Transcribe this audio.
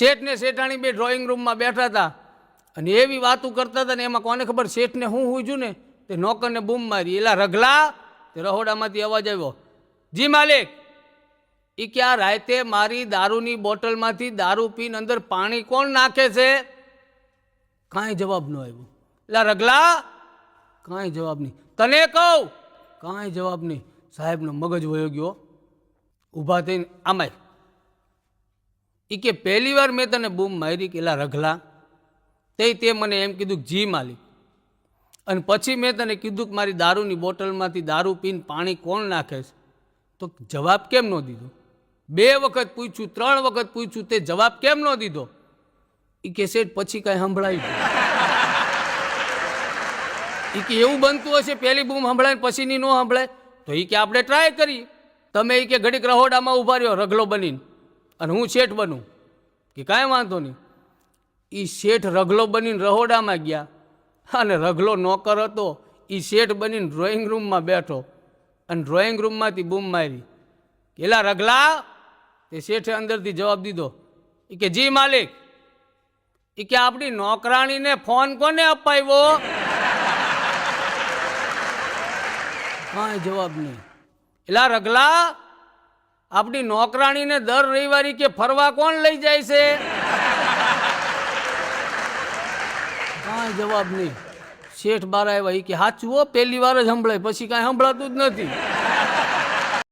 શેઠ ને શેઠાણી બે ડ્રોઈંગ રૂમમાં બેઠા હતા અને એવી વાતો કરતા હતા ને એમાં કોને ખબર શેઠને હું છું ને તે નોકરને બૂમ મારી, એલા રગલા. તે રહોડામાંથી અવાજ આવ્યો, જી માલિક. એ કે આ રાતે મારી દારૂની બોટલમાંથી દારૂ પીને અંદર પાણી કોણ નાખે છે? કાંઈ જવાબ ન આવ્યો. એલા રગલા, કાંઈ જવાબ નહીં. તને કહું, કાંઈ જવાબ નહીં. સાહેબનો મગજ વયો ગયો. ઊભા થઈને આમાય એ કે પહેલી વાર મેં તને બૂમ મારી કે એલા રગલા, તે મને એમ કીધું કે જી માલિક. અને પછી મેં તને કીધું કે મારી દારૂની બોટલમાંથી દારૂ પીને પાણી કોણ નાખે છે, તો જવાબ કેમ ન દીધો? 2 વખત પૂછ્યું, 3 વખત પૂછ્યું, તે જવાબ કેમ ન દીધો? એ કે શેઠ પછી કાંઈ સંભળાયું? એ કે એવું બનતું હશે પહેલી બૂમ સંભળાય પછીની ન સંભળાય, તો એ કે આપણે ટ્રાય કરી. તમે એ કે ઘડીક રહોડામાં ઊભા રહ્યો રગલો બનીને અને હું શેઠ બનું. કે કાંઈ વાંધો નહીં. એ શેઠ રગલો બનીને રહોડામાં ગયા અને રગલો નોકર હતો એ શેઠ બનીને ડ્રોઈંગ રૂમમાં બેઠો અને ડ્રોઈંગ રૂમમાંથી બૂમ મારી, કેલા રગલા. તે શેઠે અંદરથી જવાબ દીધો, એ કે જી માલિક. એ કે આપણી નોકરાણીને ફોન કોને અપાવ્યો? કાંઈ જવાબ નહીં. એલા રગલા, આપણી નોકરાણીને દર રવિવારે કે ફરવા કોણ લઈ જાય છે? કાંઈ જવાબ નહીં. શેઠ બાર આવ્યા. એ કે સાચું હો, પહેલી વાર જ સંભળાય, પછી કાંઈ સંભળાતું જ નથી.